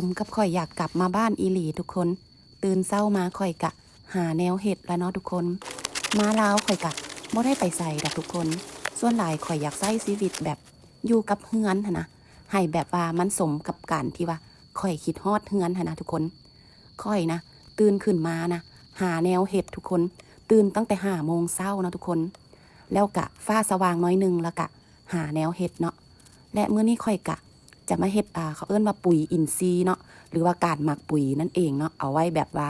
มกับข่อยอยากกลับมาบ้านอีหลีทุกคนตื่นเช้ามาข่อยกะหาแนวเห็ดแล้วเนาะทุกคนมาลาวข่อยกะบ่ได้ไปใส่ดอกทุกคนส่วนหลายข่อยอยากใช้ชีวิตแบบอยู่กับเฮือนหั่นนะให้แบบว่ามันสมกับการที่ว่าข่อยคิดฮอดเฮือนหั่นนะทุกคนข่อยนะตื่นขึ้นมานะหาแนวเห็ดทุกคนตื่นตั้งแต่5 โมงเช้านะทุกคนแล้วกะฟ้าสว่างน้อยนึงแล้วกะหาแนวเห็ดเนาะและมื้อนี้ข่อยกะจะมาเฮ็ดเขาเอิ้นว่าปุ๋ยอินทรีย์เนาะหรือว่าการหมักปุ๋ยนั่นเองเนาะเอาไว้แบบว่า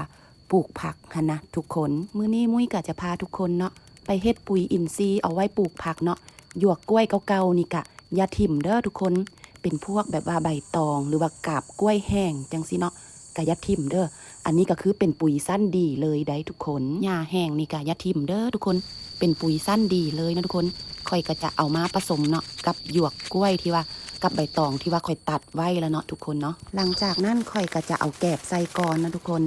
ปลูกผักหั่นนะทุกคนมื้อนี้มุ้ยก็จะพาทุกคนเนาะไปเฮ็ดปุ๋ยอินทรีย์เอาไว้ปลูกผักเนาะหยวกกล้วยเก่าๆนี่กะอย่าถิ่มเด้อทุกคนเป็นพวกแบบว่าใบตองหรือว่ากาบกล้วยแห้งจังซี่เนาะกะอย่าถิ่มเด้ออันนี้ก็คือเป็นปุ๋ยสั้นดีเลยได้ทุกคนหญ้าแห้งนี่กะอย่าถิ่มเด้อทุกคนเป็นปุ๋ยสั้นดีเลยนะทุกคนค่อยก็จะเอามาผสมเนาะกับหยวกกล้วยที่ว่ากับใบตองที่ว่าค่อยตัดไว้แล้วเนาะทุกคนเนาะหลังจากนั้นค่อยก็จะเอาแกบใส่ก่อนนะทุกคน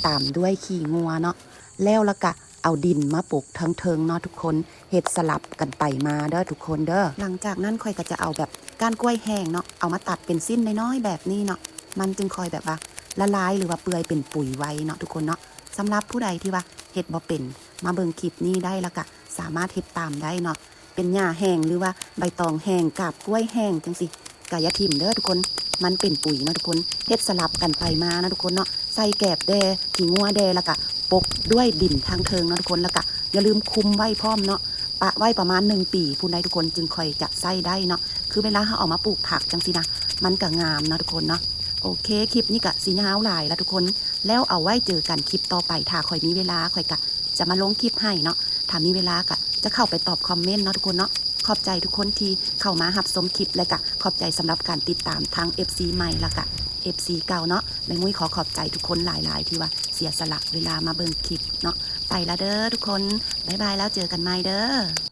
ตามด้วยขี้งัวเนาะแล้วก็เอาดินมาปลูกเทิงๆเนาะทุกคนเห็ดสลับกันไปมาเด้อทุกคนเด้อหลังจากนั้นค่อยก็จะเอาแบบก้านกล้วยแห้งเนาะเอามาตัดเป็นสิ้นน้อยๆแบบนี้เนาะมันจึงค่อยแบบว่าละลายหรือว่าเปื่อยเป็นปุ๋ยไว้เนาะทุกคนเนาะสำหรับผู้ใดที่ว่าเห็ดบ่เป็นมาเบิ่งคลิปนี้ได้แล้วก็สามารถเฮ็ดตามได้เนาะเป็นหญ้าแห้งหรือว่าใบตองแห้งกาบกล้วยแห้งจังสิกะอย่าทิ่มเด้อทุกคนมันเป็นปุ๋ยเนาะทุกคนเฮ็ดสลับกันไปมานะทุกคนเนาะใส่แกบแดขี้งัวแดแล้วก็ปกด้วยดินทางเทิงเนาะทุกคนแล้วก็อย่าลืมคุมไว้พร้อมเนาะปะไว้ประมาณ1 ปีผู้ใดทุกคนจึงค่อยจะใส่ได้เนาะคือเวลาเฮาเอามาปลูกผักจังสินะมันก็งามนะทุกคนเนาะโอเคคลิปนี้ก็สิยาวหลายแล้วทุกคนแล้วเอาไว้เจอกันคลิปต่อไปถ้าค่อยมีเวลาค่อยก็จะมาลงคลิปให้เนาะถ้ามีเวลาก็จะเข้าไปตอบคอมเมนต์เนาะทุกคนเนาะขอบใจทุกคนที่เข้ามารับชมคลิปและก็ขอบใจสำหรับการติดตามทาง FC ใหม่และก็ FC เก่าเนาะแม่มุ้ยขอขอบใจทุกคนหลายๆที่ว่าเสียสละเวลามาเบิ่งคลิปเนาะไปละเด้อทุกคนบ๊ายบายแล้วเจอกันใหม่เด้อ